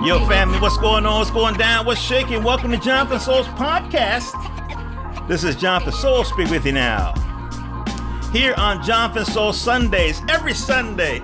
Yo, family, what's going on? What's going down? What's shaking? Welcome to Jonathan Soul's podcast. This is Jonathan Soul speak with you now. Here on Jonathan Soul Sundays, every Sunday,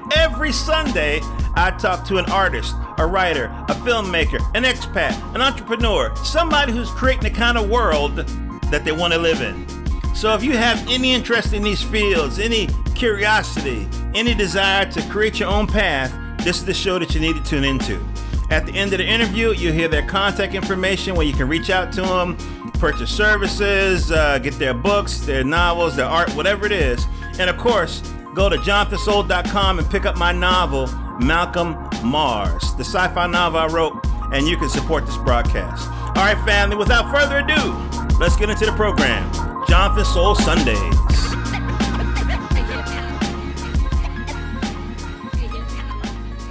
I talk to an artist, a writer, a filmmaker, an expat, an entrepreneur, somebody who's creating the kind of world that they want to live in. So if you have any interest in these fields, any curiosity, any desire to create your own path, this is the show that you need to tune into. At the end of the interview, you'll hear their contact information where you can reach out to them, purchase services, get their books, their novels, their art, whatever it is. And of course, go to JohnathanSoul.com and pick up my novel, Malcolm Mars, the sci-fi novel I wrote, and you can support this broadcast. All right, family, without further ado, let's get into the program. Jonathan Soul Sundays.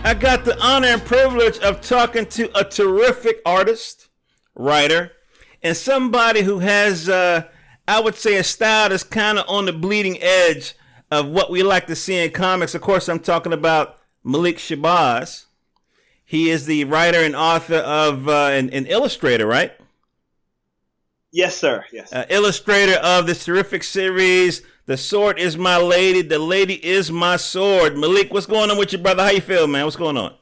I got the honor and privilege of talking to a terrific artist, writer, and somebody who has, I would say, a style that's kind of on the bleeding edge of what we like to see in comics. Of course, I'm talking about Malik Shabazz. He is the writer and author of an illustrator, right? Yes, sir. Yes. Illustrator of this terrific series, The Sword is My Lady, The Lady is My Sword. Malik, what's going on with you, brother? How you feel, man? What's going on?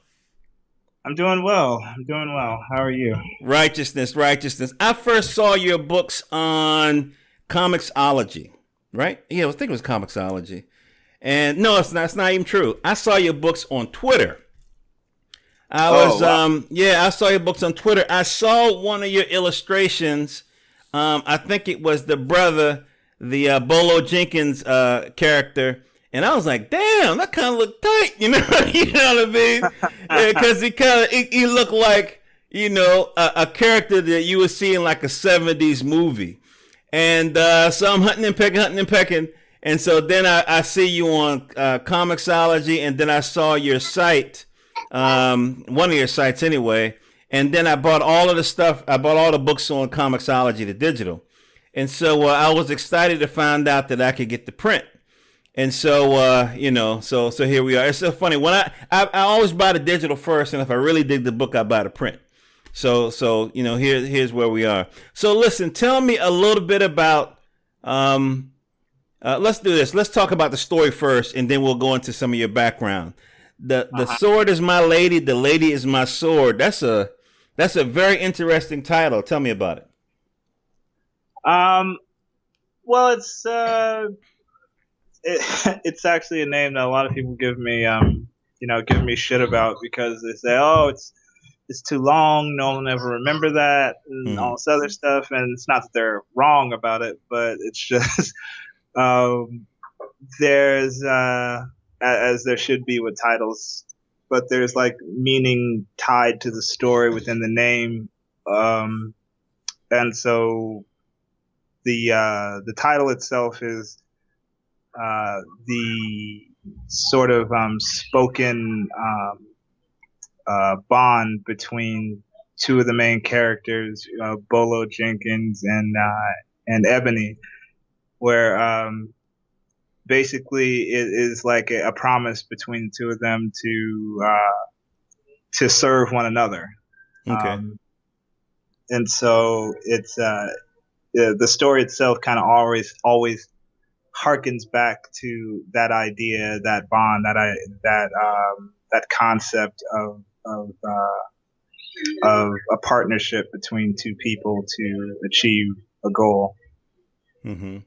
I'm doing well. How are you? Righteousness. I first saw your books on Comixology, right? Yeah, I think it was Comixology. And no, it's not even true. I saw your books on Twitter. I saw your books on Twitter. I saw one of your illustrations. I think it was the brother, the Bolo Jenkins character, and I was like, "Damn, that kind of looked tight," you know what I mean? Because he looked like a character that you would see in like a '70s movie, and so I'm hunting and pecking, and so then I see you on Comixology, and then I saw your site, one of your sites anyway. And then I bought all of the stuff. I bought all the books on Comixology, the digital. And so I was excited to find out that I could get the print. And so, so here we are. It's so funny. When I always buy the digital first. And if I really dig the book, I buy the print. So here's where we are. So listen, tell me a little bit about, let's do this. Let's talk about the story first, and then we'll go into some of your background. The Sword is My Lady, The Lady is My Sword. That's a very interesting title. Tell me about it. Well, it's actually a name that a lot of people give me shit about because they say, "Oh, it's too long. No one will ever remember that," and all this other stuff. And it's not that they're wrong about it, but it's just there's as there should be with titles. But there's like meaning tied to the story within the name, and so the title itself is the sort of spoken bond between two of the main characters, Bolo Jenkins and Ebony, where basically it is like a promise between the two of them to serve one another. Okay. And so it's the story itself kind of always harkens back to that idea, that bond, that concept of a partnership between two people to achieve a goal. Mm-hmm.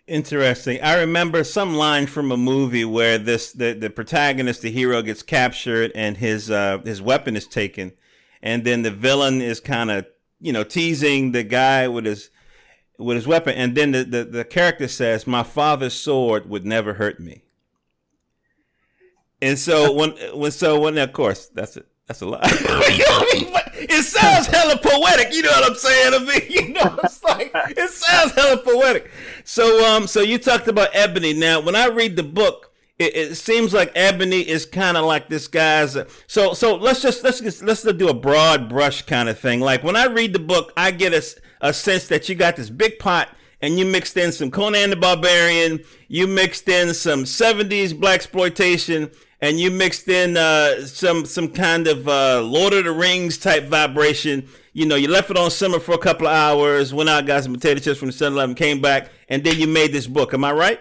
Interesting. I remember some line from a movie where the protagonist, the hero, gets captured and his weapon is taken, and then the villain is kind of teasing the guy with his weapon, and then the character says, "My father's sword would never hurt me." And so when of course that's a lie. But it sounds hella poetic. You know what I'm saying? I mean, it's like it sounds hella poetic. So you talked about Ebony. Now, when I read the book, it seems like Ebony is kind of like this guy's. So let's do a broad brush kind of thing. Like when I read the book, I get a sense that you got this big pot and you mixed in some Conan the Barbarian, you mixed in some 70s blaxploitation, and you mixed in some kind of Lord of the Rings type vibration. You left it on simmer for a couple of hours, went out, got some potato chips from the 7-Eleven, came back, and then you made this book. Am I right?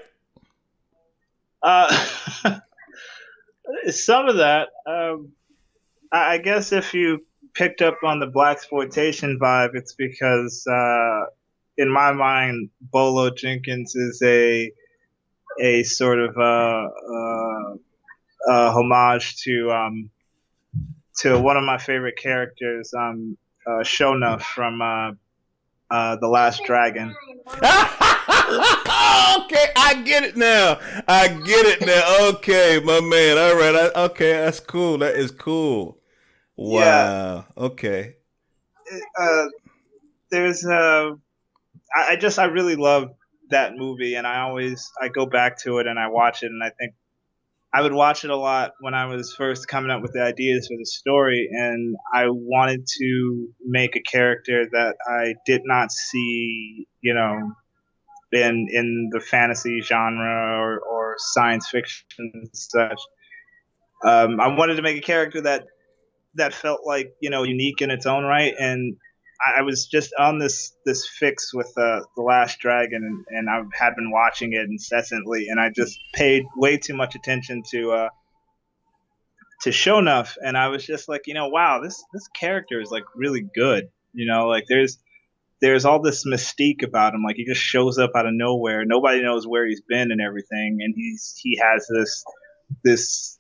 Some of that. I guess if you picked up on the blaxploitation vibe, it's because in my mind, Bolo Jenkins is a sort of homage to one of my favorite characters, Shona from The Last Dragon. Okay, I get it now. Okay, my man. All right. Okay, that's cool. That is cool. Wow. Yeah. Okay. There's I really love that movie, and I go back to it and I watch it, and I think I would watch it a lot when I was first coming up with the ideas for the story, and I wanted to make a character that I did not see, in the fantasy genre or science fiction and such. I wanted to make a character that felt like, unique in its own right, and I was just on this fix with The Last Dragon, and I had been watching it incessantly, and I just paid way too much attention to Shonuff, and I was just like, wow, this character is like really good, like there's all this mystique about him, like he just shows up out of nowhere, nobody knows where he's been and everything, and he has this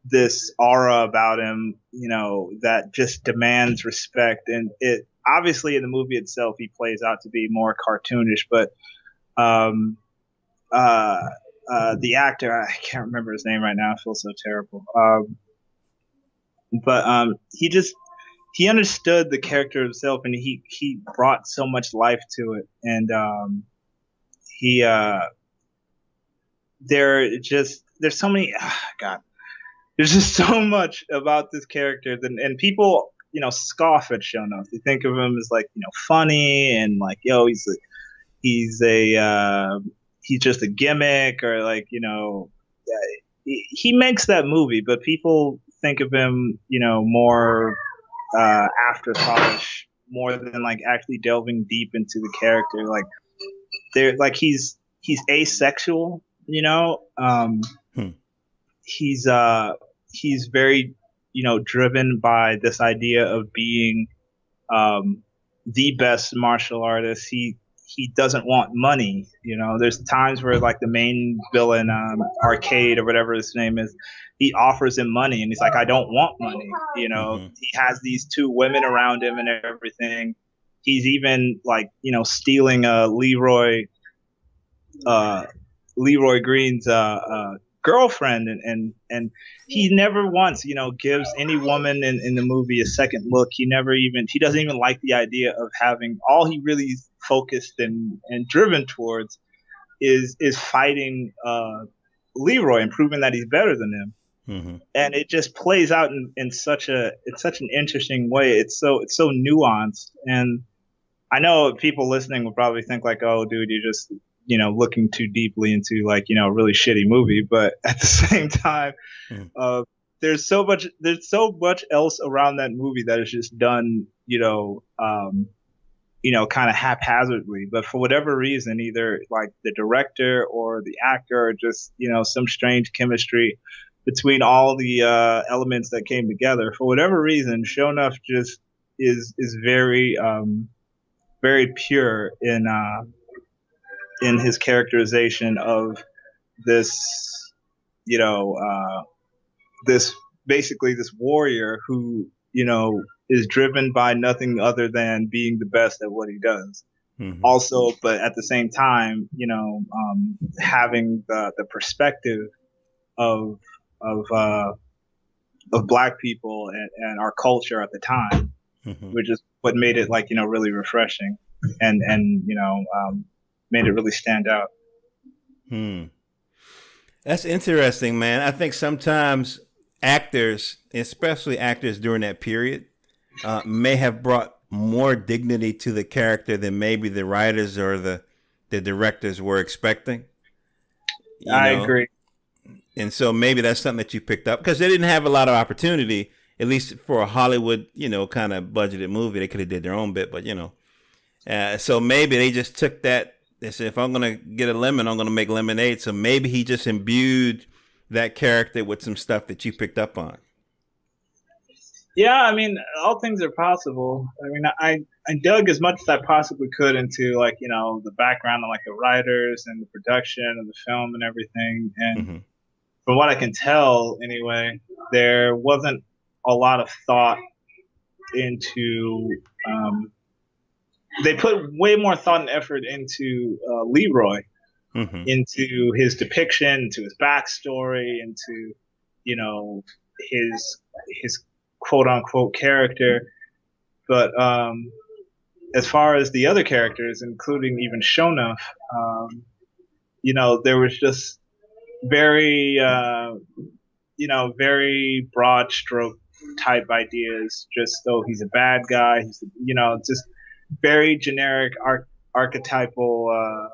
this aura about him, that just demands respect. And it obviously in the movie itself, he plays out to be more cartoonish, but the actor, I can't remember his name right now. I feel so terrible. But he understood the character himself, and he brought so much life to it. And there's so many, God, there's just so much about this character, and people, scoff at Shonuff. They think of him as like, funny and like, he's just a gimmick, or like, he makes that movie, but people think of him, more afterthought-ish, more than like actually delving deep into the character. Like he's asexual, he's very, driven by this idea of being the best martial artist. He doesn't want money. There's times where like the main villain, Arcade or whatever his name is, he offers him money and he's like, I don't want money. He has these two women around him and everything. He's even like, stealing Leroy Green's girlfriend, and he never once gives any woman in the movie a second look. He doesn't even like the idea of having. All he really is focused and driven towards is fighting Leroy and proving that he's better than him. Mm-hmm. And it just plays out in such an interesting way. It's so nuanced, and I know people listening will probably think like, oh dude, you just looking too deeply into like, a really shitty movie. But at the same time, there's so much else around that movie that is just done, kind of haphazardly. But for whatever reason, either like the director or the actor, or just, some strange chemistry between all the elements that came together. For whatever reason, Shonuff just is very, very pure in his characterization of this, this warrior who, is driven by nothing other than being the best at what he does. Mm-hmm. Also, but at the same time, having the perspective of Black people and our culture at the time, mm-hmm. which is what made it like, really refreshing and made it really stand out. That's interesting, man. I think sometimes actors, especially actors during that period, may have brought more dignity to the character than maybe the writers or the directors were expecting. I agree. And so maybe that's something that you picked up because they didn't have a lot of opportunity, at least for a Hollywood, kind of budgeted movie. They could have did their own bit, but so maybe they just took that. They said, if I'm gonna get a lemon, I'm gonna make lemonade. So maybe he just imbued that character with some stuff that you picked up on. Yeah, I mean, all things are possible. I mean, I dug as much as I possibly could into the background of the writers and the production of the film and everything. And from what I can tell, anyway, there wasn't a lot of thought into. They put way more thought and effort into Leroy, into his depiction, into his backstory, into his quote unquote character. But as far as the other characters, including even Shonuff, there was just very very broad stroke type ideas. Just he's a bad guy. He's just very generic archetypal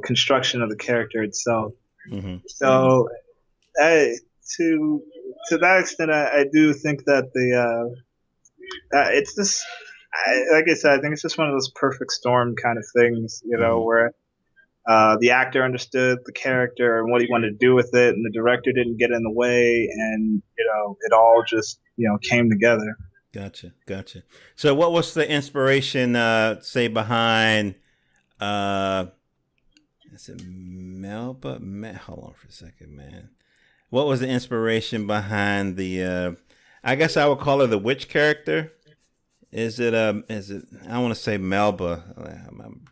construction of the character itself. So to that extent, I do think that it's just like I said, I think it's just one of those perfect storm kind of things, where the actor understood the character and what he wanted to do with it, and the director didn't get in the way, and it all just came together. Gotcha. So what was the inspiration, say, behind, is it Melba? Hold on for a second, man. What was the inspiration behind the, I guess I would call her the witch character? Is it, I want to say Melba.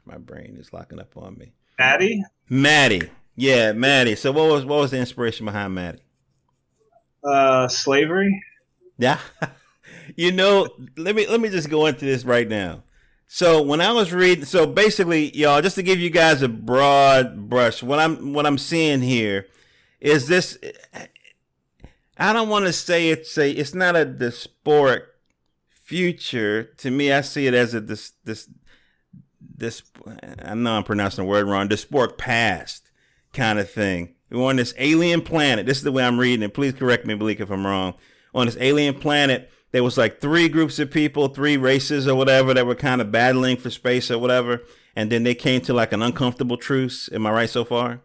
My brain is locking up on me. Maddie. Yeah, Maddie. So what was the inspiration behind Maddie? Slavery. Yeah. Let me just go into this right now. So when I was reading, so basically, y'all, just to give you guys a broad brush, what I'm seeing here is this. I don't want to say it's not a dysporic future. To me, I see it as this. I know I'm pronouncing the word wrong. Dysporic past kind of thing. We're on this alien planet. This is the way I'm reading it. Please correct me, Malik, if I'm wrong. On this alien planet, there was three groups of people, three races or whatever that were kind of battling for space or whatever. And then they came to an uncomfortable truce. Am I right so far?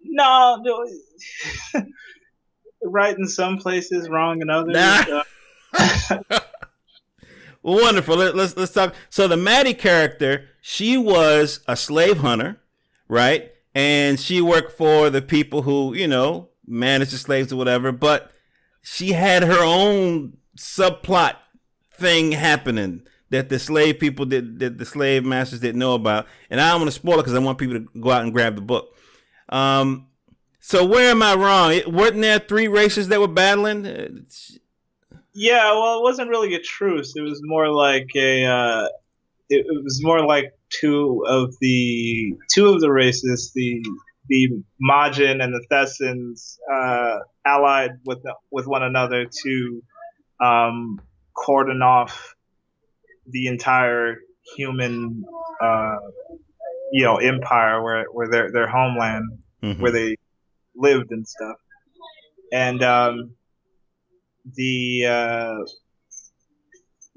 No. Right in some places, wrong in others. Well, wonderful. Let's talk. So the Maddie character, she was a slave hunter, right? And she worked for the people who, managed the slaves or whatever. But she had her own subplot thing happening that the slave people that the slave masters didn't know about. And I don't want to spoil it because I want people to go out and grab the book. So where am I wrong? Weren't there three races that were battling? Yeah, well, it wasn't really a truce. It was more like two of the races, the Majin and the Thessans, allied with one another to cordon off the entire human empire where their homeland, where they lived and stuff. And the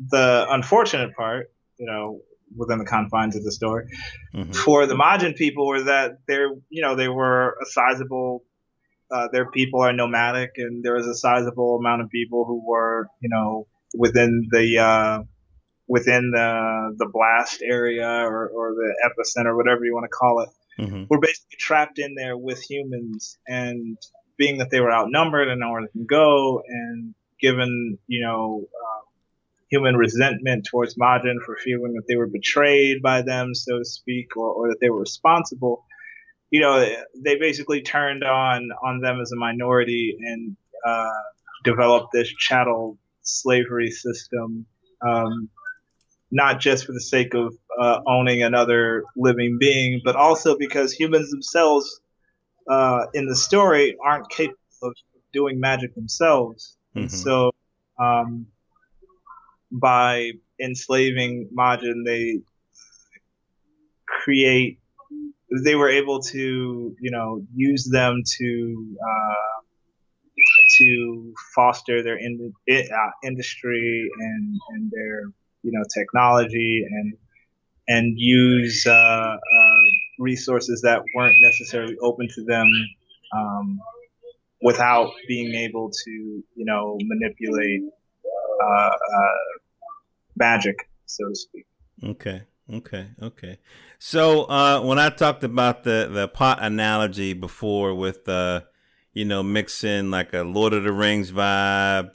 unfortunate part, within the confines of the story, for the Majin people were that they were a sizable. Their people are nomadic, and there was a sizable amount of people who were, within the blast area or the epicenter, whatever you want to call it, were basically trapped in there with humans. And being that they were outnumbered and nowhere they can go, and given human resentment towards Majin for feeling that they were betrayed by them, so to speak, or that they were responsible, they basically turned on them as a minority and developed this chattel slavery system, not just for the sake of owning another living being, but also because humans themselves in the story aren't capable of doing magic themselves. And so by enslaving Majin, they create they were able to, use them to foster their industry and their, technology and use resources that weren't necessarily open to them, without being able to, manipulate magic, so to speak. Okay. So when I talked about the pot analogy before with mixing like a Lord of the Rings vibe,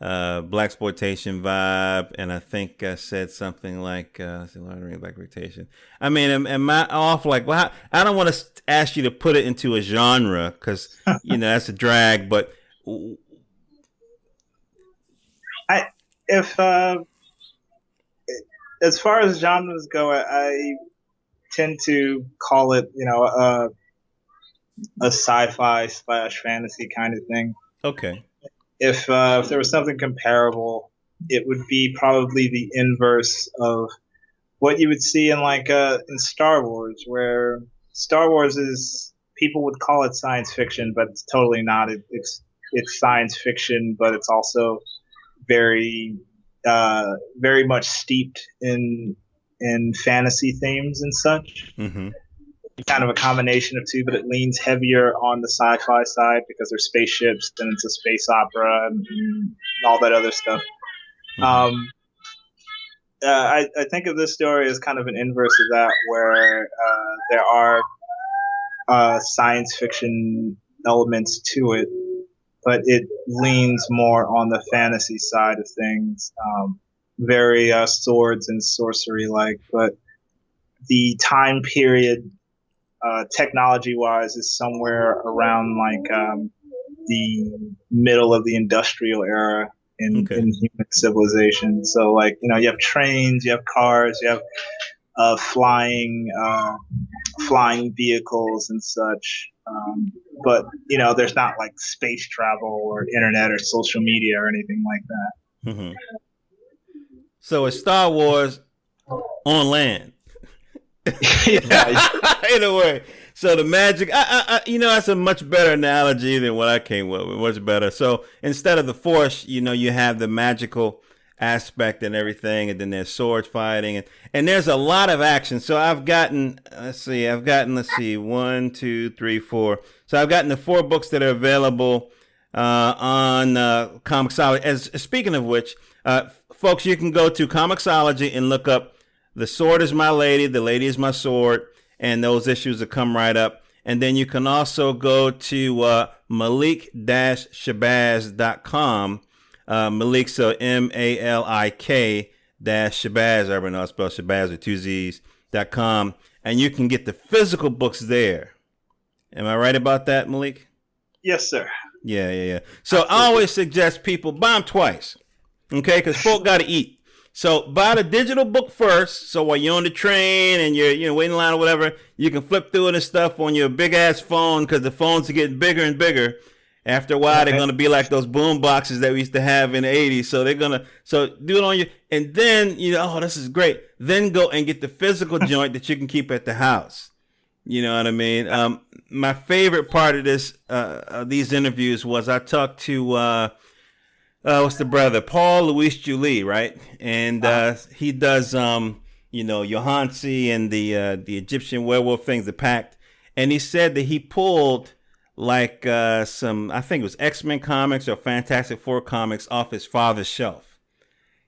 blaxploitation vibe, and I think I said something like Lord of the Rings blaxploitation. I mean, am I off? Like, well, I don't want to ask you to put it into a genre because that's a drag. But if as far as genres go, I tend to call it, a sci-fi / fantasy kind of thing. Okay. If there was something comparable, it would be probably the inverse of what you would see in Star Wars, where Star Wars is, people would call it science fiction, but it's totally not. It's science fiction, but it's also very very much steeped in fantasy themes and such. Mm-hmm. Kind of a combination of two, but it leans heavier on the sci-fi side because there's spaceships and it's a space opera and all that other stuff. Mm-hmm. I think of this story as kind of an inverse of that, where there are science fiction elements to it, but it leans more on the fantasy side of things, very swords and sorcery like, but the time period technology-wise is somewhere around the middle of the industrial era in human civilization. So you have trains, you have cars, you have flying vehicles and such. But there's not like space travel or internet or social media or anything like that. Mm-hmm. So it's Star Wars on land. Yeah. In a way. So the magic, that's a much better analogy than what I came with. Much better. So instead of the Force, you have the magical aspect and everything, and then there's sword fighting, and there's a lot of action. So I've gotten, let's see, 1, 2, 3, 4. So I've gotten the 4 books that are available on Comixology. Speaking of which, folks, you can go to Comixology and look up The Sword is My Lady, The Lady is My Sword, and those issues will come right up. And then you can also go to Malik-Shabazz.com. Malik, so MALIK Shabazz, I know I spell Shabazz with 2 Z's.com, and you can get the physical books there. Am I right about that, Malik? Yes, sir. Yeah. So I always suggest people buy them twice, okay? Because folk got to eat. So buy the digital book first, so while you're on the train and you're waiting in line or whatever, you can flip through it and stuff on your big ass phone, because the phones are getting bigger and bigger. After a while, they're gonna be like those boom boxes that we used to have in the 80s. So so do it on your, and then this is great. Then go and get the physical joint that you can keep at the house. You know what I mean? My favorite part of these interviews was I talked to what's the brother? Paul Louis Julie, right? And he does Johansi and the Egyptian werewolf things, the Pact. And he said that he pulled some, I think it was X-Men comics or Fantastic Four comics off his father's shelf.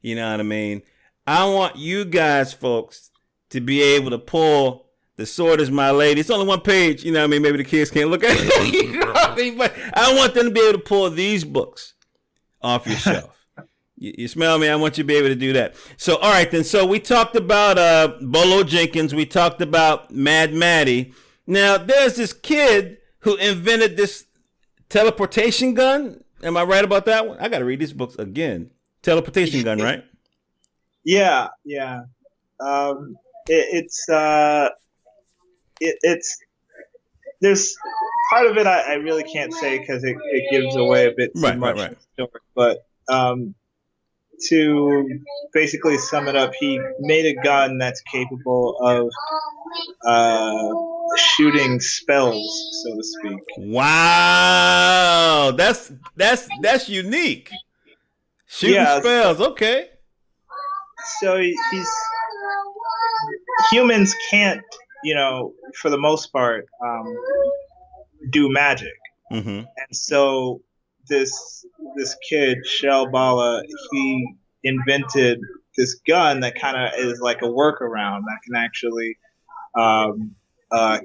You know what I mean? I want you guys, folks, to be able to pull The Sword is My Lady. It's only one page, maybe the kids can't look at it. You know what I mean? But I want them to be able to pull these books off your shelf. You smell me? I want you to be able to do that. So, all right, then. So we talked about Bolo Jenkins. We talked about Mad Maddie. Now, there's this kid who invented this teleportation gun. Am I right about that one? I got to read these books again. Teleportation gun, right? Yeah. It's there's part of it I really can't say because it gives away a bit too much. Right. But to basically sum it up, he made a gun that's capable of shooting spells, so to speak. Wow, that's unique. Shooting Yeah, spells, okay. so he's humans can't, for the most part, do magic, Mm-hmm. and so this kid Shell Bala, he invented this gun that kind of is like a workaround that can actually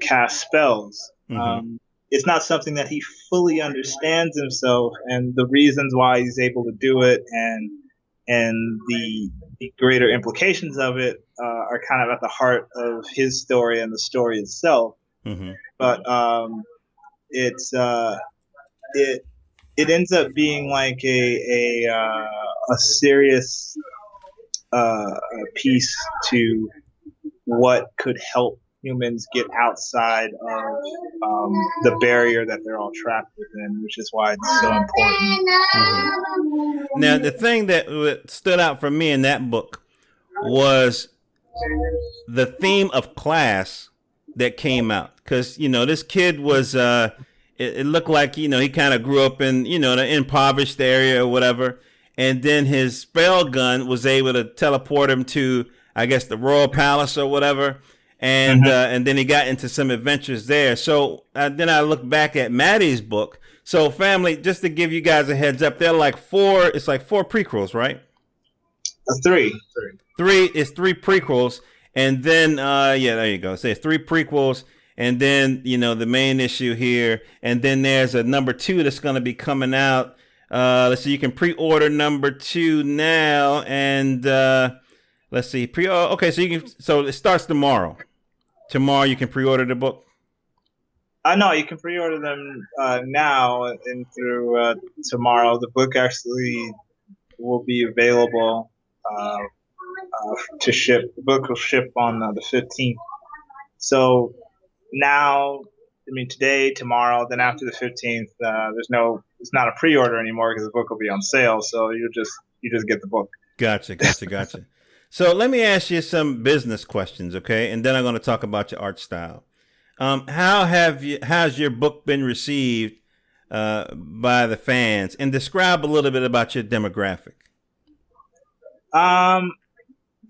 cast spells. Mm-hmm. It's not something that he fully understands himself, and the reasons why he's able to do it, and the greater implications of it are kind of at the heart of his story and the story itself. Mm-hmm. But it's it it ends up being like a serious piece to what could help humans get outside of the barrier that they're all trapped within, which is why it's so important. Mm-hmm. Now, the thing that stood out for me in that book was the theme of class that came out. Because, this kid was, it looked like, he kind of grew up in, the impoverished area or whatever. And then his spell gun was able to teleport him to, I guess, the royal palace or whatever. And and then he got into some adventures there. So then I looked back at Maddie's book. So, family, just to give you guys a heads up, they're like it's like four prequels, right? Three. It's three prequels. And then, there you go. So it's three prequels. And then, the main issue here. And then there's a number 2 that's going to be coming out. Let's see, you can pre-order number 2 now. And let's see. Okay, so it starts tomorrow. Tomorrow you can pre-order the book? No, you can pre-order them now and through tomorrow. The book actually will be available to ship. The book will ship on the 15th. So now, today, tomorrow, then after the 15th, it's not a pre-order anymore because the book will be on sale. So you just get the book. Gotcha. So let me ask you some business questions, okay? And then I'm going to talk about your art style. How's your book been received by the fans? And describe a little bit about your demographic.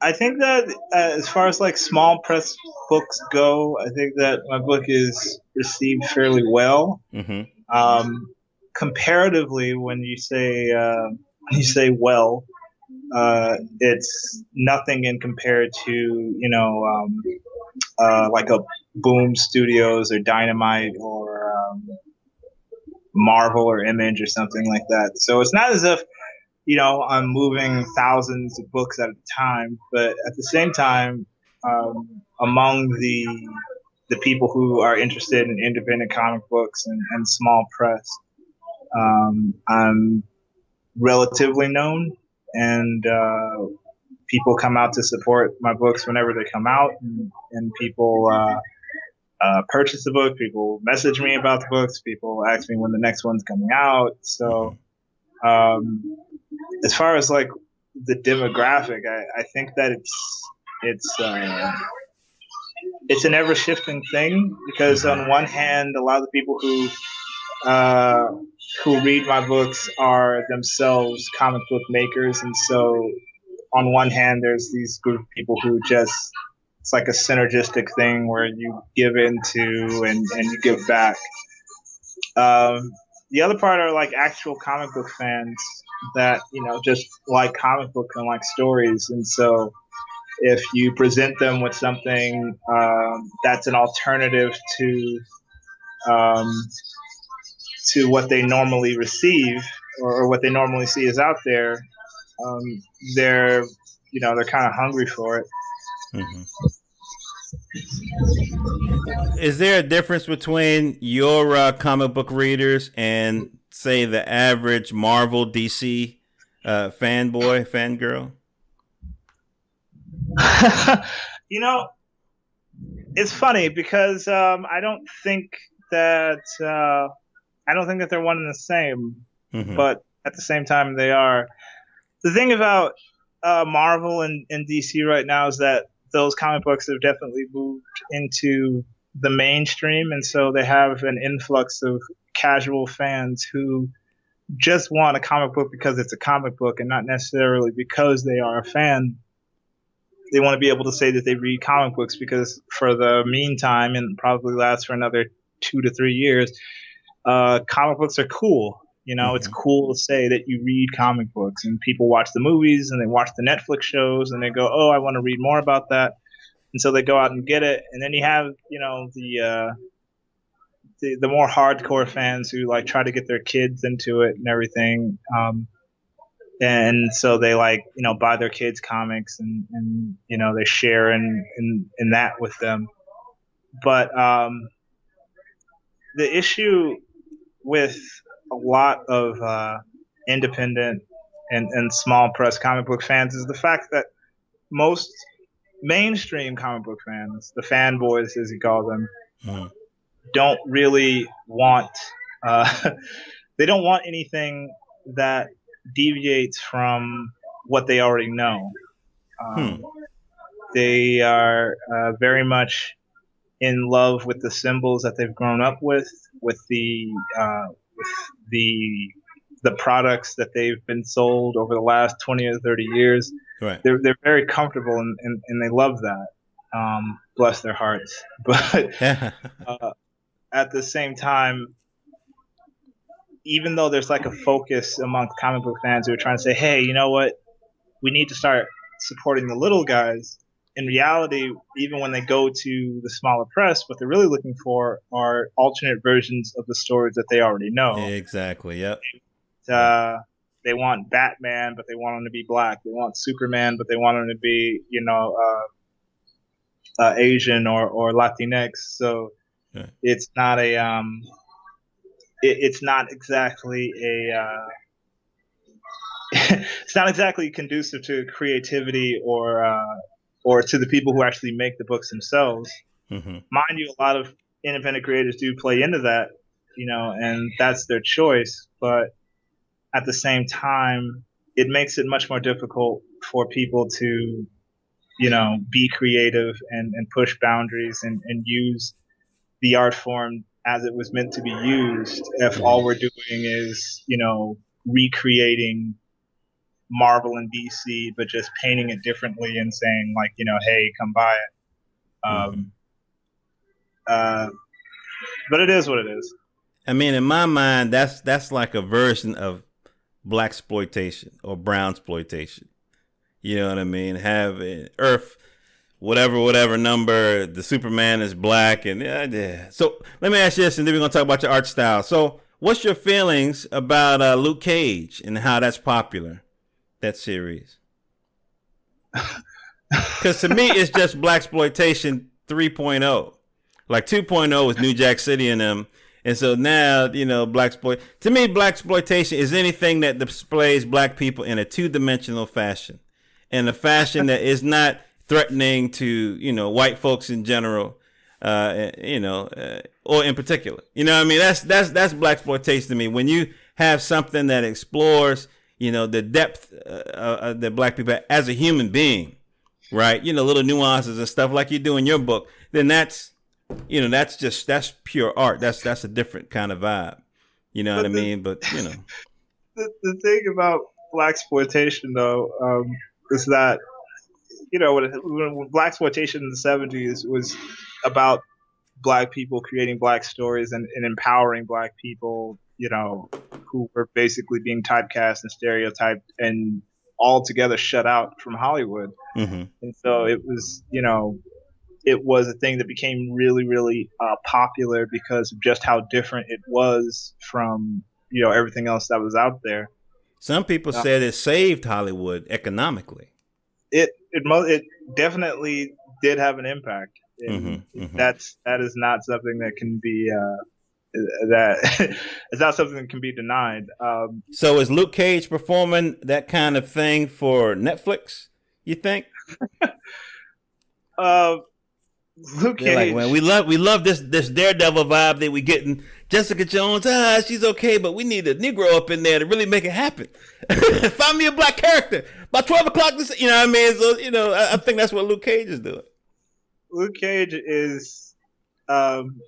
I think that as far as like small press books go, I think that my book is received fairly well. Mm-hmm. Comparatively, when you say well, it's nothing in compared to like a Boom Studios or Dynamite or Marvel or Image or something like that. So it's not as if I'm moving thousands of books at a time, but at the same time, among the people who are interested in independent comic books and small press, I'm relatively known, and people come out to support my books whenever they come out, and people purchase the book. People message me about the books. People ask me when the next one's coming out. So as far as like the demographic, I think that it's an ever shifting thing, because on one hand, a lot of the people who read my books are themselves comic book makers, and so on one hand, there's these group of people who just, it's like a synergistic thing where you give into and you give back. The other part are like actual comic book fans that just like comic books and like stories, and so if you present them with something that's an alternative to what they normally receive or what they normally see is out there, they're kind of hungry for it. Mm-hmm. Is there a difference between your comic book readers and, say, the average Marvel, DC fanboy, fangirl? It's funny because I don't think that they're one and the same, Mm-hmm. but at the same time they are. The thing about Marvel and DC right now is that those comic books have definitely moved into the mainstream, and so they have an influx of casual fans who just want a comic book because it's a comic book and not necessarily because they are a fan. They want to be able to say that they read comic books because for the meantime, and probably lasts for another 2 to 3 years, comic books are cool. You know, it's cool to say that you read comic books, and people watch the movies and they watch the Netflix shows and they go, oh, I want to read more about that. And so they go out and get it. And then you have, you know, the more hardcore fans who like try to get their kids into it and everything. And so they like, you know, buy their kids comics and you know, they share in that with them. But the issue with a lot of independent and small press comic book fans is the fact that most mainstream comic book fans, the fanboys as you call them, don't really want they don't want anything that deviates from what they already know. They are very much in love with the symbols that they've grown up with the products that they've been sold over the last 20 or 30 years. Right. They're very comfortable and they love that. Bless their hearts. But at the same time, even though there's like a focus amongst comic book fans who are trying to say, hey, you know what? We need to start supporting the little guys. In reality, even when they go to the smaller press, what they're really looking for are alternate versions of the stories that they already know. Exactly. Yep. They want Batman, but they want him to be black. They want Superman, but they want him to be, you know, Asian or Latinx. So it's not a it's not exactly a it's not exactly conducive to creativity or to the people who actually make the books themselves. Mind you, a lot of independent creators do play into that, you know, and that's their choice. But at the same time, it makes it much more difficult for people to, you know, be creative and push boundaries and use the art form as it was meant to be used if all we're doing is, you know, recreating Marvel and DC, but just painting it differently and saying like, you know, hey, come buy it. But it is what it is. I mean, in my mind, that's like a version of black exploitation or brown exploitation. You know what I mean? Have Earth, whatever number, the Superman is black, and yeah. So let me ask you this, and then we're gonna talk about your art style. So, what's your feelings about Luke Cage and how that's popular? That series, because to me it's just black exploitation 3.0. Like 2.0 was New Jack City and them, and so now you know to me black exploitation is anything that displays black people in a two-dimensional fashion, in a fashion that is not threatening to, you know, white folks in general, you know, or in particular. You know what I mean? That's black exploitation to me. When you have something that explores, you know, the depth that black people have as a human being, right? You know, little nuances and stuff like you do in your book, then that's, you know, that's pure art. That's a different kind of vibe. You know what I mean? But, you know. The thing about black exploitation, though, is that, you know, when black exploitation in the 70s was about black people creating black stories and empowering black people, you know, who were basically being typecast and stereotyped and altogether shut out from Hollywood. And so it was, you know, it was a thing that became really, really popular because of just how different it was from, you know, everything else that was out there. Some people said it saved Hollywood economically. It definitely did have an impact. That is not something that can be that it's not something that can be denied. So is Luke Cage performing that kind of thing for Netflix, you think? Luke Cage. Like, well, we love this Daredevil vibe that we getting. Jessica Jones, she's okay, but we need a Negro up in there to really make it happen. Find me a black character by 12 o'clock. You know what I mean? So, you know, I think that's what Luke Cage is doing. Luke Cage is Um,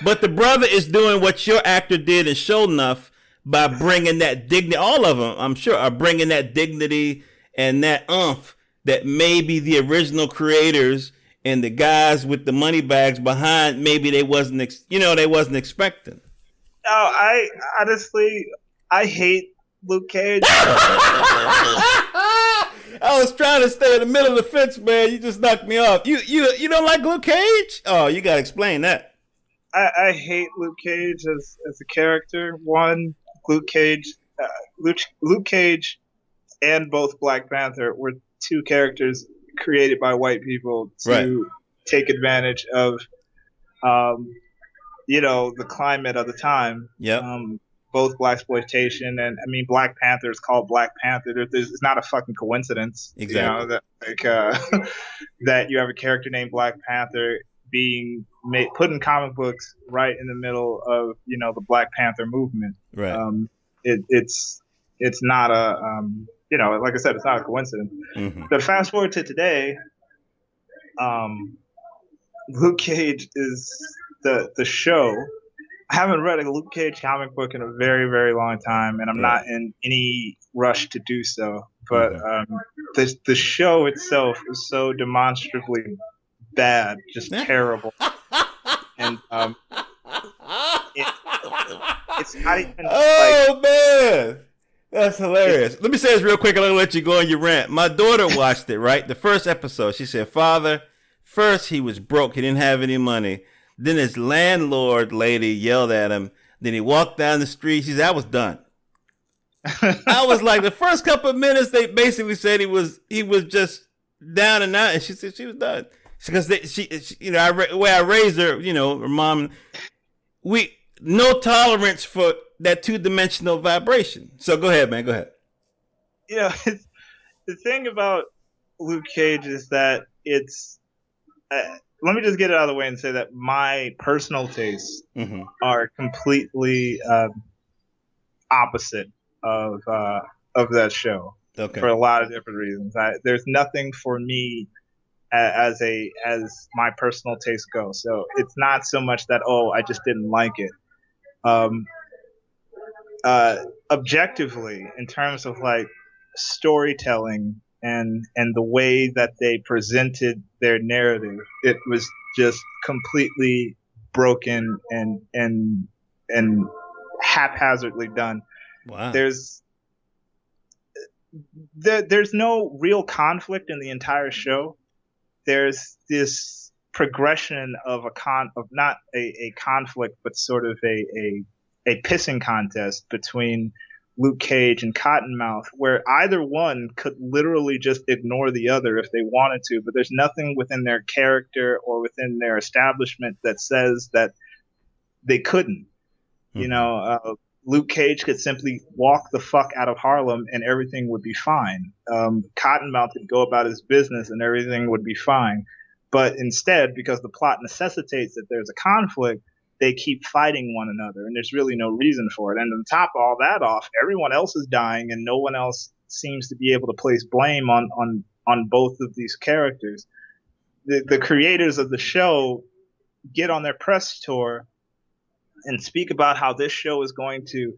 But the brother is doing what your actor did in Show Enough by bringing that dignity. All of them, I'm sure, are bringing that dignity and that oomph that maybe the original creators and the guys with the money bags behind maybe they wasn't expecting. No, I honestly, I hate Luke Cage. I was trying to stay in the middle of the fence, man. You just knocked me off. You don't like Luke Cage? Oh, you gotta explain that. I hate Luke Cage as a character. One, Luke Cage, Luke Cage, and both Black Panther were two characters created by white people to take advantage of, the climate of the time. Yep. Both blaxploitation and Black Panther is called Black Panther. It's not a fucking coincidence. Exactly. That you have a character named Black Panther being put in comic books right in the middle of the Black Panther movement. Right. It's not a like I said, it's not a coincidence. Mm-hmm. But fast forward to today, Luke Cage is the show. I haven't read a Luke Cage comic book in a very, very long time, and I'm not in any rush to do so. But the show itself is so demonstrably bad, just terrible. And it's not even man, that's hilarious. Let me say this real quick, and I'll let you go on your rant. My daughter watched it, right? The first episode. She said, "Father, first he was broke. He didn't have any money. Then his landlord lady yelled at him. Then he walked down the street." She said, "I was done." I was like, the first couple of minutes, they basically said he was just down and out, and she said she was done because the way I raised her, her mom, no tolerance for that 2-dimensional vibration. So go ahead, man. Go ahead. The thing about Luke Cage is that it's. Let me just get it out of the way and say that my personal tastes are completely opposite of that show for a lot of different reasons. There's nothing for me as my personal tastes go. So it's not so much that I just didn't like it. Objectively, in terms of like storytelling and the way that they presented their narrative, it was just completely broken and haphazardly done. Wow. There's no real conflict in the entire show. There's this progression of not a conflict, but sort of a pissing contest between Luke Cage and Cottonmouth, where either one could literally just ignore the other if they wanted to, but there's nothing within their character or within their establishment that says that they couldn't. Luke Cage could simply walk the fuck out of Harlem and everything would be fine. Cottonmouth could go about his business and everything would be fine. But instead, because the plot necessitates that there's a conflict, they keep fighting one another, and there's really no reason for it. And to top all that off, everyone else is dying, and no one else seems to be able to place blame on both of these characters. The creators of the show get on their press tour and speak about how this show is going to,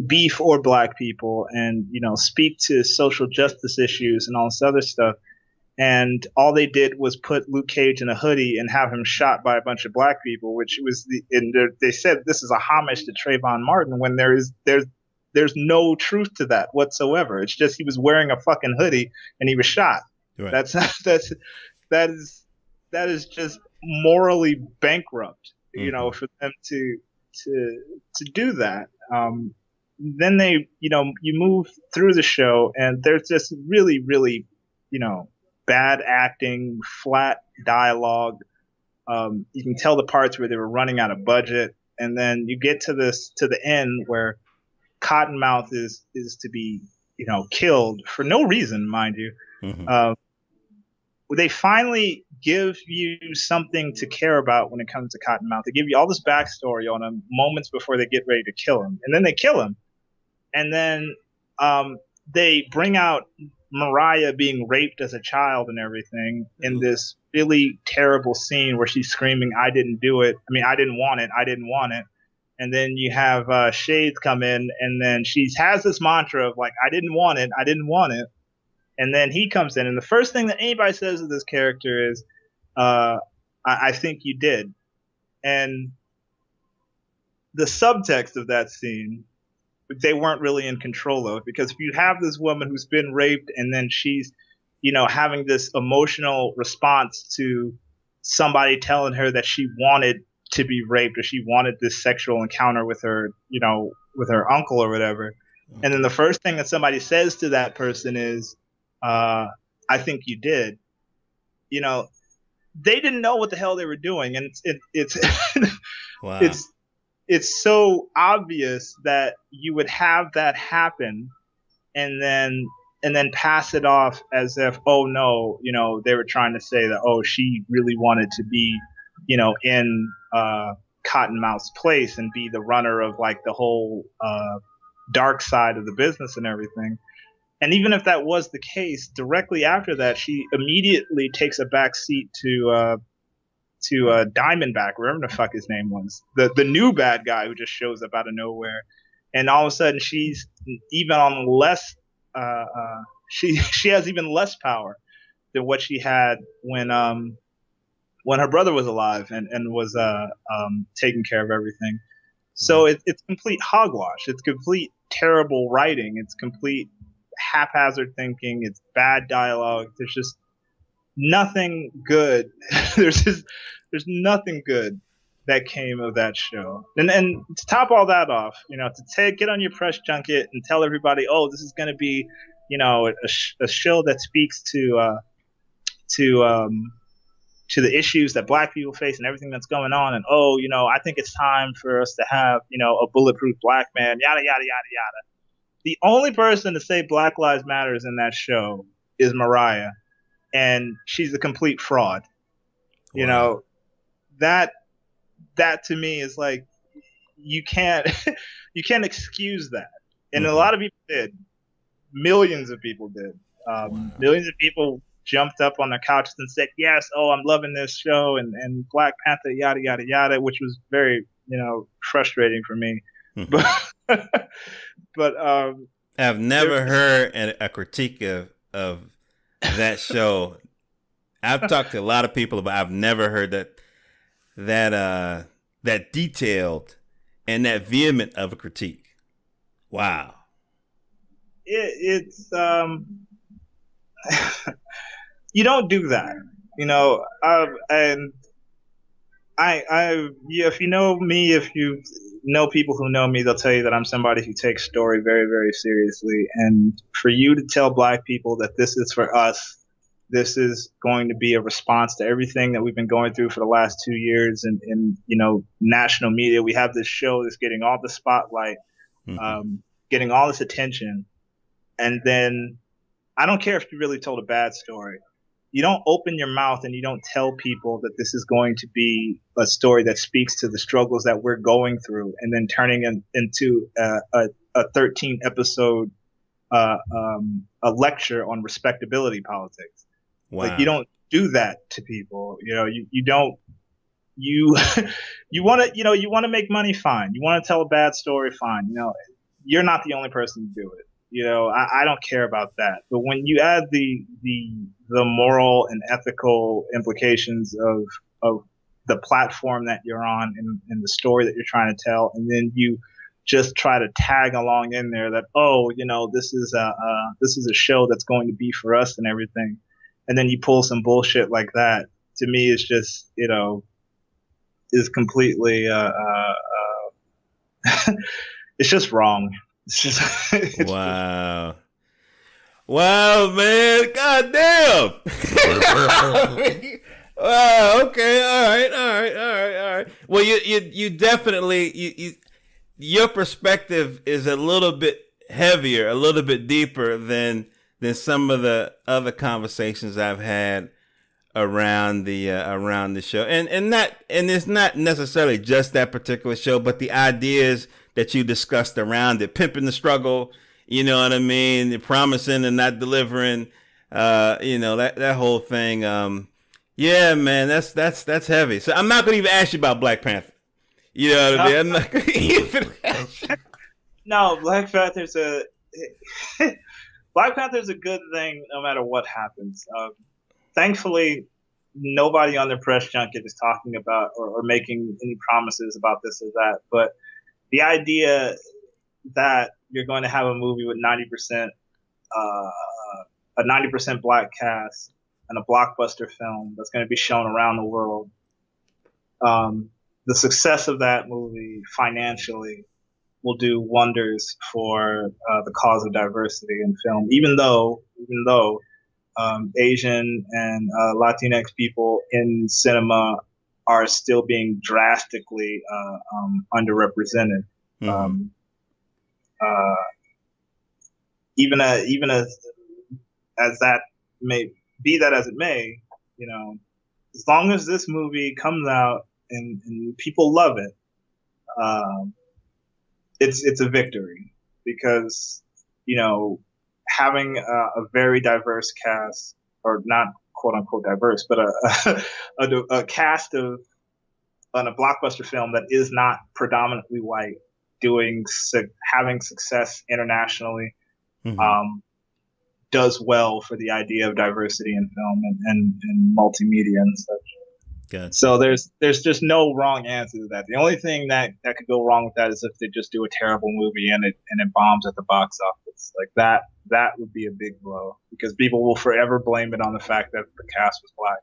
be for Black people and, speak to social justice issues and all this other stuff. And all they did was put Luke Cage in a hoodie and have him shot by a bunch of Black people, which was they said this is a homage to Trayvon Martin when there's no truth to that whatsoever. It's just he was wearing a fucking hoodie and he was shot. Right. That is just morally bankrupt, for them to do that. Then they, you move through the show and there's just really, really, bad acting, flat dialogue. You can tell the parts where they were running out of budget, and then you get to the end where Cottonmouth is to be, killed for no reason, mind you. Mm-hmm. They finally give you something to care about when it comes to Cottonmouth. They give you all this backstory on him moments before they get ready to kill him, and then they kill him, and then they bring out Mariah being raped as a child and everything in this really terrible scene where she's screaming, "I didn't do it. I mean, I didn't want it. I didn't want it." And then you have Shades come in, and then she has this mantra of like, "I didn't want it. I didn't want it." And then he comes in, and the first thing that anybody says to this character is, I think you did. And the subtext of that scene, they weren't really in control of, because if you have this woman who's been raped and then she's, having this emotional response to somebody telling her that she wanted to be raped or she wanted this sexual encounter with her, with her uncle or whatever. And then the first thing that somebody says to that person is, I think you did. They didn't know what the hell they were doing, and it's Wow. it's so obvious that you would have that happen, and then pass it off as if, oh no, they were trying to say that, oh, she really wanted to be, in Cottonmouth's place and be the runner of like the whole dark side of the business and everything. And even if that was the case, directly after that, she immediately takes a back seat to Diamondback, wherever the fuck his name was, the new bad guy who just shows up out of nowhere, and all of a sudden she's even on less. She has even less power than what she had when her brother was alive and was taking care of everything. So it's complete hogwash. It's complete terrible writing. It's complete haphazard thinking. It's bad dialogue. There's just nothing good. there's nothing good that came of that show. And to top all that off, to get on your press junket and tell everybody, oh, this is going to be, a show that speaks to the issues that Black people face and everything that's going on. And, oh, I think it's time for us to have, a bulletproof black man, yada, yada, yada, yada. The only person to say Black Lives Matters in that show is Mariah, and she's a complete fraud. Wow. That to me is like, you can't excuse that. And a lot of people did. Millions of people did. Millions of people jumped up on their couches and said, yes, oh, I'm loving this show, and Black Panther, yada, yada, yada, which was very, frustrating for me. But I've never heard a critique of that show. I've talked to a lot of people, but I've never heard that detailed and that vehement of a critique. Wow. It's you don't do that, and if you know me, if you know people who know me, they'll tell you that I'm somebody who takes story very, very seriously. And for you to tell Black people that this is for us, this is going to be a response to everything that we've been going through for the last 2 years in national media. We have this show that's getting all the spotlight, getting all this attention. And then I don't care if you really told a bad story. You don't open your mouth and you don't tell people that this is going to be a story that speaks to the struggles that we're going through, and then turning into a 13-episode a lecture on respectability politics. Wow. Like, you don't do that to people. You don't. You want to make money, fine. You want to tell a bad story, fine. You're not the only person to do it. I don't care about that. But when you add the moral and ethical implications of the platform that you're on and the story that you're trying to tell, and then you just try to tag along in there that, oh, this is a show that's going to be for us and everything, and then you pull some bullshit like that, to me is just is completely it's just wrong. Wow. Wow, man. God damn. Wow. Okay. All right. Well, you definitely, your perspective is a little bit heavier, a little bit deeper than some of the other conversations I've had around the show. And it's not necessarily just that particular show, but the ideas that you discussed around it, pimping the struggle, you know what I mean? The promising and not delivering, that whole thing. Yeah, man, that's heavy. So I'm not gonna even ask you about Black Panther. You know what I No, mean? I'm not gonna even ask you. no, Black Panther's a good thing no matter what happens. Thankfully, nobody on the press junket is talking about or making any promises about this or that. But the idea that you're going to have a movie with 90% a 90% black cast and a blockbuster film that's going to be shown around the world. The success of that movie financially will do wonders for the cause of diversity in film. Even though Asian and Latinx people in cinema are still being drastically underrepresented. Mm-hmm. Uh, even as that may be that as it may, you know, as long as this movie comes out and people love it, it's a victory because having a very diverse cast, or not quote unquote diverse, but a cast of on a blockbuster film that is not predominantly white having success internationally. Mm-hmm. Does well for the idea of diversity in film and multimedia and such. Gotcha. So there's just no wrong answer to that. The only thing that could go wrong with that is if they just do a terrible movie and it bombs at the box office. Like that would be a big blow because people will forever blame it on the fact that the cast was black.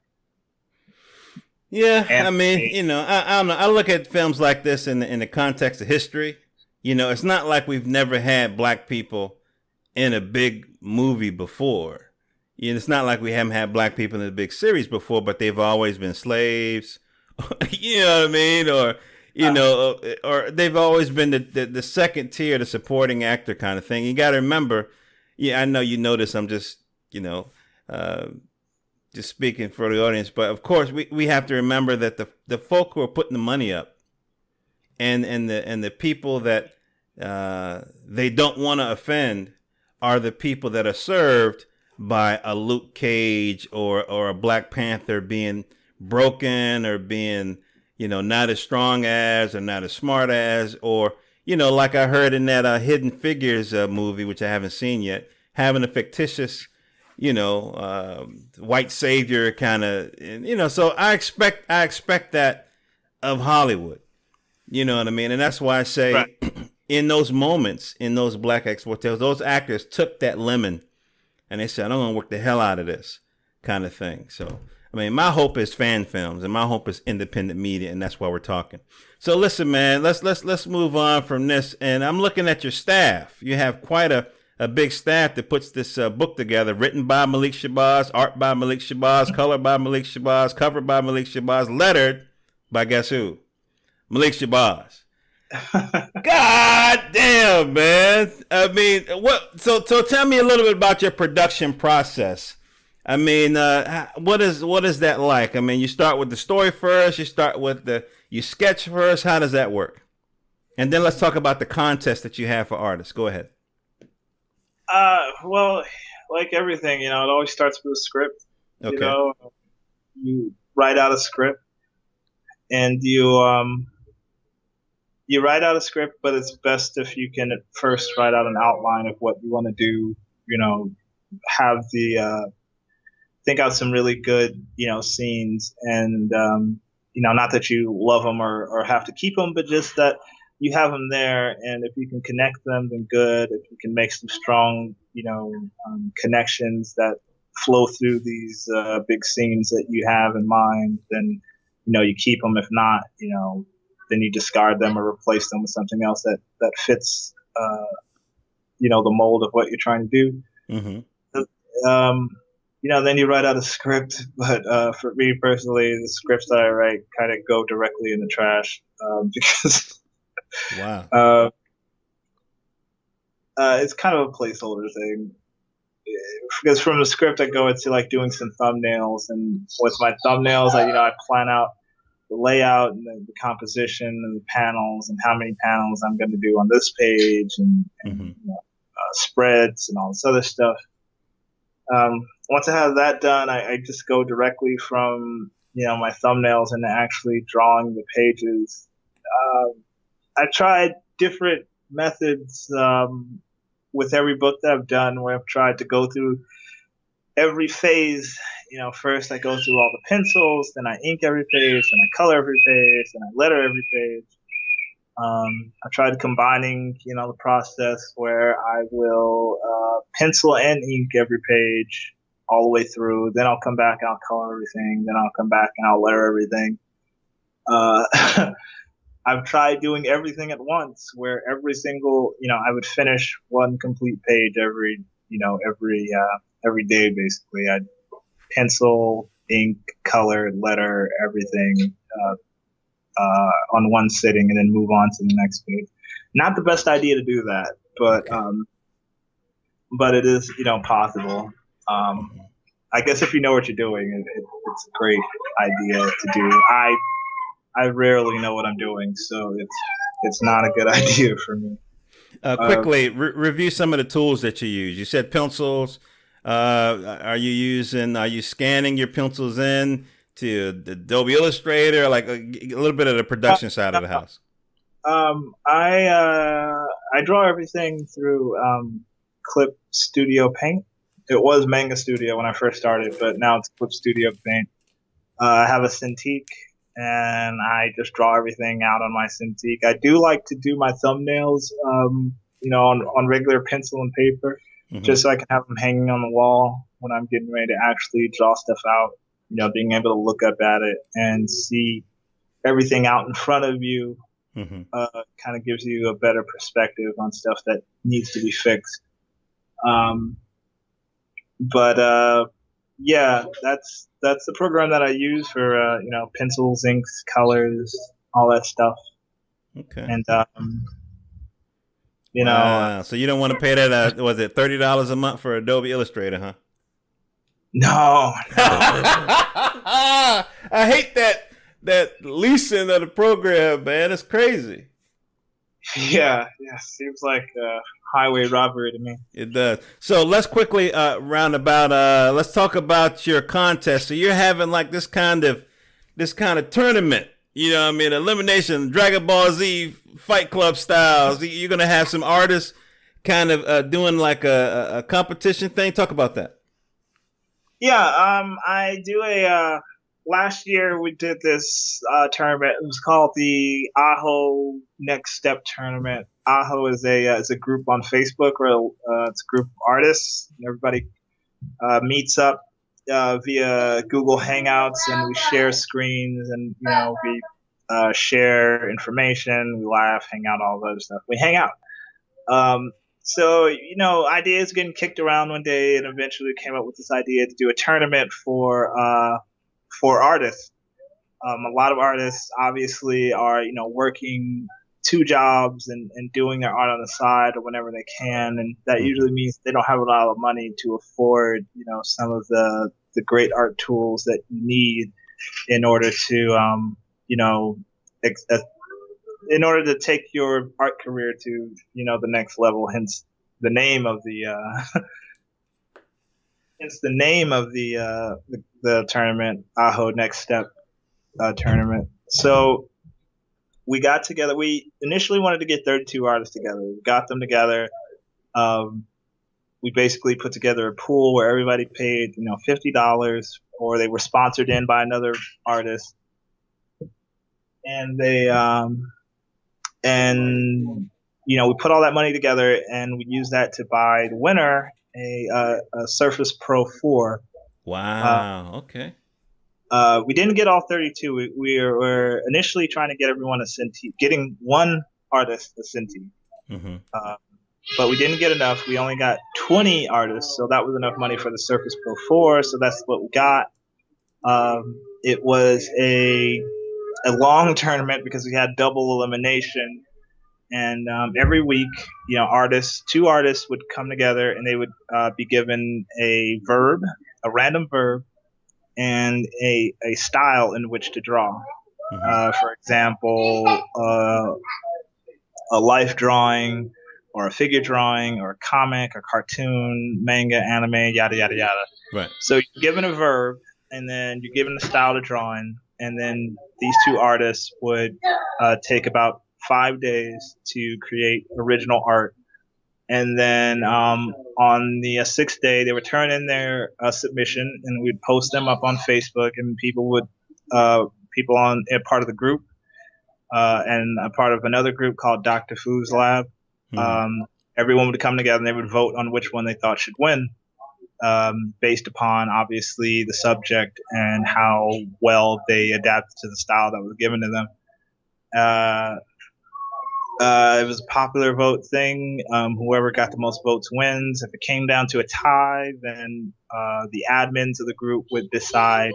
Yeah, And I mean, I don't know. I look at films like this in the context of history. It's not like we've never had black people in a big movie before. It's not like we haven't had black people in a big series before, but they've always been slaves. You know what I mean? Or they've always been the second tier, the supporting actor kind of thing. You got to remember. Yeah, I know you know this. I'm just just speaking for the audience, but of course we have to remember that the folk who are putting the money up and the people that they don't want to offend are the people that are served by a Luke Cage or a Black Panther being broken or being, not as strong as or not as smart as, or, like I heard in that Hidden Figures movie, which I haven't seen yet, having a fictitious, white savior kind of, so I expect that of Hollywood. You know what I mean? And that's why I say, right. In those moments, in those black exploitations, those actors took that lemon and they said, I'm going to work the hell out of this kind of thing. So, I mean, my hope is fan films and my hope is independent media. And that's why we're talking. So listen, man, let's move on from this. And I'm looking at your staff. You have quite a big staff that puts this book together, written by Malik Shabazz, art by Malik Shabazz, color by Malik Shabazz, cover by Malik Shabazz, lettered by guess who? Malik Shabazz. God damn, man. I mean, what? So tell me a little bit about your production process. I mean, what is that like? I mean, you start with the story first. You sketch first. How does that work? And then let's talk about the contest that you have for artists. Go ahead. Well, like everything, it always starts with a script. Okay. You write out a script, and you write out a script, but it's best if you can first write out an outline of what you want to do. Have think out some really good, scenes, and not that you love them or have to keep them, but just that you have them there, and if you can connect them, then good. If you can make some strong, connections that flow through these big scenes that you have in mind, then you keep them. If not, then you discard them or replace them with something else that fits, the mold of what you're trying to do. Mm-hmm. Then you write out a script. But for me personally, the scripts that I write kind of go directly in the trash because wow, it's kind of a placeholder thing. Because from the script, I go into like doing some thumbnails, and with my thumbnails, I plan out the layout and the composition and the panels and how many panels I'm going to do on this page and mm-hmm. spreads and all this other stuff. once I have that done, I just go directly from my thumbnails into actually drawing the pages. I tried different methods with every book that I've done, where I've tried to go through every phase. First I go through all the pencils, then I ink every page, then I color every page, then I letter every page. I tried combining, the process where I will pencil and ink every page all the way through. Then I'll come back and I'll color everything. Then I'll come back and I'll letter everything. I've tried doing everything at once, where every single, I would finish one complete page every day basically. I'd pencil, ink, color, letter, everything on one sitting, and then move on to the next page. Not the best idea to do that, but it is possible. I guess if you know what you're doing, it's a great idea to do. I rarely know what I'm doing, so it's not a good idea for me. Quickly, review some of the tools that you use. You said pencils. Are you scanning your pencils in to Adobe Illustrator, like a little bit of the production side of the house? I draw everything through Clip Studio Paint. It was Manga Studio when I first started, but now it's Clip Studio Paint. I have a Cintiq, and I just draw everything out on my Cintiq. I do like to do my thumbnails, on regular pencil and paper, just so I can have them hanging on the wall when I'm getting ready to actually draw stuff out. Being able to look up at it and see everything out in front of you kind of gives you a better perspective on stuff that needs to be fixed. Yeah, that's the program that I use for pencils, inks, colors, all that stuff. Okay. And wow. So you don't want to pay that? Was it $30 a month for Adobe Illustrator, huh? No. I hate that leasing of the program, man. It's crazy. Yeah. Seems like highway robbery to me. It does. So let's quickly let's talk about your contest. So you're having like this kind of tournament, elimination, Dragon Ball Z Fight Club styles. You're going to have some artists kind of doing like a competition thing. Talk about that. Yeah, I do last year we did this tournament. It was called the Aho Next Step Tournament. Aho is a group on Facebook where it's a group of artists. Everybody meets up via Google Hangouts, and we share screens, and we share information, we laugh, hang out, all that other stuff. We hang out. So, ideas getting kicked around one day, and eventually came up with this idea to do a tournament for artists. A lot of artists obviously are, working two jobs and doing their art on the side or whenever they can. And that usually means they don't have a lot of money to afford, some of the great art tools that you need in order to, in order to take your art career to, the next level. Hence the name of the tournament, Aho Next Step Tournament. So we got together. We initially wanted to get 32 artists together. We got them together. We basically put together a pool where everybody paid, $50, or they were sponsored in by another artist. And they, we put all that money together, and we used that to buy the winner a Surface Pro 4. Wow. Okay. We didn't get all 32. We were initially trying to get everyone a Cintiq, getting one artist a Cintiq. But we didn't get enough. We only got 20 artists, so that was enough money for the Surface Pro 4. So that's what we got. It was a long tournament because we had double elimination. And every week, two artists would come together, and they would be given a random verb, and a style in which to draw. For example, a life drawing, or a figure drawing or a comic or cartoon, manga, anime, yada, yada, yada. Right. So you're given a verb, and then you're given a style to draw in, and then these two artists would take about 5 days to create original art. And then on the sixth day, they would turn in their submission, and we'd post them up on Facebook, and people on a part of the group and a part of another group called Dr. Fu's Lab. Everyone would come together and they would vote on which one they thought should win, based upon obviously the subject and how well they adapted to the style that was given to them. It was a popular vote thing. Whoever got the most votes wins. If it came down to a tie, then the admins of the group would decide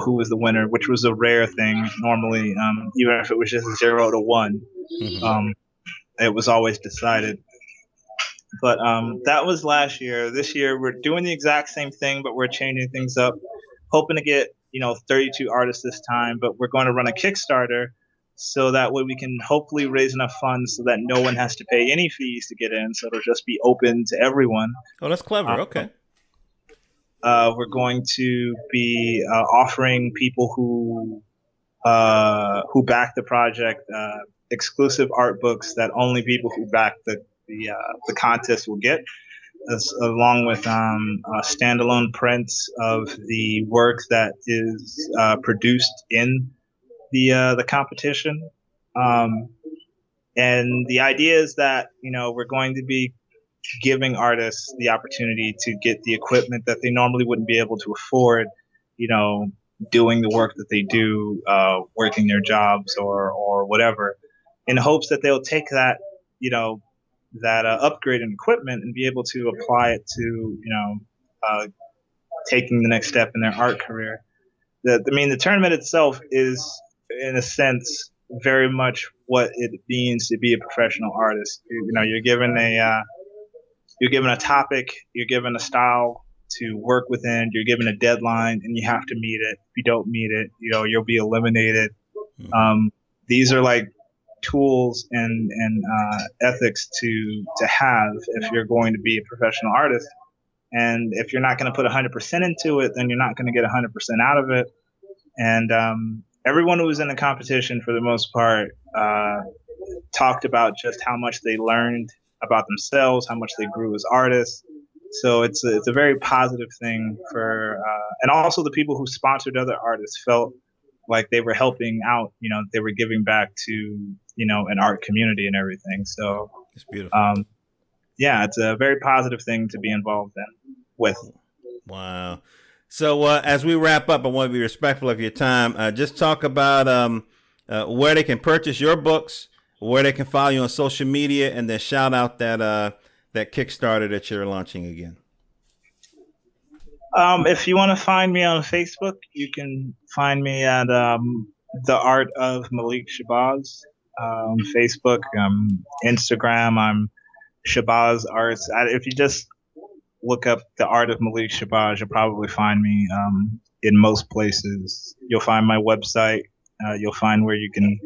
who was the winner, which was a rare thing. Normally, even if it was just 0-1, it was always decided. But that was last year. This year, we're doing the exact same thing, but we're changing things up, hoping to get 32 artists this time. But we're going to run a Kickstarter, so that way we can hopefully raise enough funds so that no one has to pay any fees to get in. So it'll just be open to everyone. Oh, that's clever. Okay. We're going to be offering people who back the project exclusive art books that only people who back the contest will get, along with standalone prints of the work that is produced in the competition. And the idea is that we're going to be giving artists the opportunity to get the equipment that they normally wouldn't be able to afford, doing the work that they do, working their jobs or whatever, in hopes that they'll take that, that upgrade in equipment and be able to apply it to, taking the next step in their art career. The tournament itself is, in a sense, very much what it means to be a professional artist. You're given a topic, you're given a style to work within, you're given a deadline, and you have to meet it. If you don't meet it, you'll be eliminated. These are like tools and ethics to have if you're going to be a professional artist. And if you're not going to put 100% into it, then you're not going to get 100% out of it. And everyone who was in the competition, for the most part, talked about just how much they learned about themselves, how much they grew as artists. So it's a very positive thing for, and also the people who sponsored other artists felt like they were helping out. They were giving back to an art community and everything. So it's beautiful. Yeah, it's a very positive thing to be involved with. Wow. So as we wrap up, I want to be respectful of your time. Just talk about where they can purchase your books, where they can follow you on social media, and then shout out that Kickstarter that you're launching again. If you want to find me on Facebook, you can find me at The Art of Malik Shabazz. Facebook, Instagram, I'm Shabazz Arts. If you just look up The Art of Malik Shabazz, you'll probably find me in most places. You'll find my website. You'll find where you can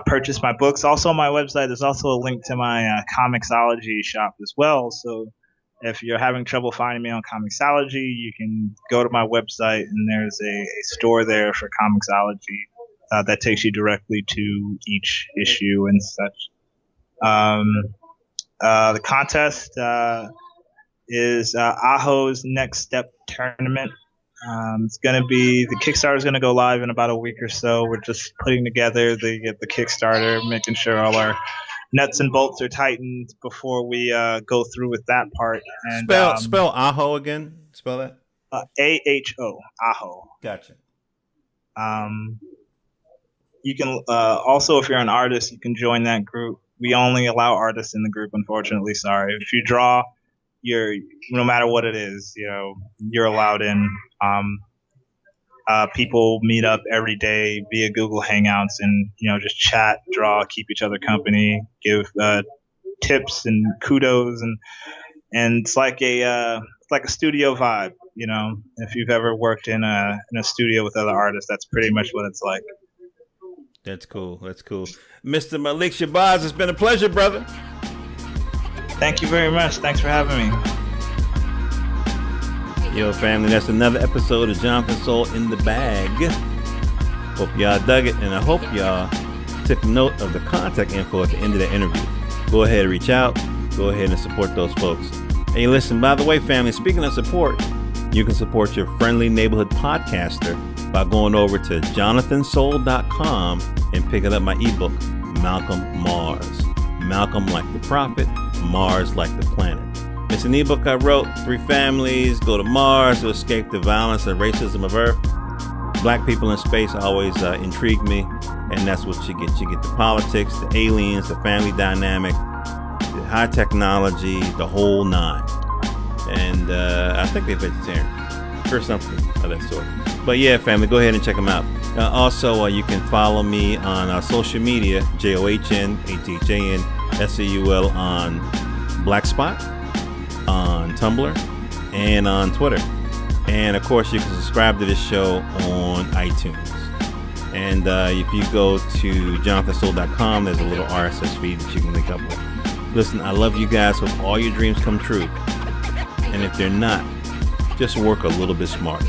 purchase my books. Also on my website, there's also a link to my Comixology shop as well. So if you're having trouble finding me on Comixology, you can go to my website, and there's a store there for Comixology that takes you directly to each issue and such. The contest is Aho's Next Step Tournament. It's going to be, the Kickstarter is going to go live in about a week or so. We're just putting together the Kickstarter, making sure all our nuts and bolts are tightened before we go through with that part. And spell Aho again. Spell that. AHO. Aho. Gotcha. You can also, if you're an artist, you can join that group. We only allow artists in the group, unfortunately. Sorry. If you draw, no matter what it is, you're allowed in. People meet up every day via Google Hangouts and, just chat, draw, keep each other company, give tips and kudos. And it's like a studio vibe, if you've ever worked in a studio with other artists, that's pretty much what it's like. That's cool. Mr. Malik Shabazz, it's been a pleasure, brother. Thank you very much. Thanks for having me. Yo, family, that's another episode of Jonathan Soul in the Bag. Hope y'all dug it, and I hope y'all took note of the contact info at the end of the interview. Go ahead and reach out. Go ahead and support those folks. Hey, listen, by the way, family, speaking of support, you can support your friendly neighborhood podcaster by going over to JohnathanSoul.com and picking up my ebook, Malcolm Mars. Malcolm like the prophet, Mars like the planet. It's an ebook I wrote. 3 families go to Mars to escape the violence and racism of Earth. Black people in space always intrigue me, and that's what you get. You get the politics, the aliens, the family dynamic, the high technology, the whole 9. And I think they're vegetarian or something of that sort. But yeah, family, go ahead and check them out. Also, you can follow me on social media, JohnathanSoul on Blackspot, on Tumblr, and on Twitter. And of course, you can subscribe to this show on iTunes. And if you go to JohnathanSoul.com, there's a little RSS feed that you can link up with. Listen, I love you guys. Hope all your dreams come true. And if they're not, just work a little bit smarter.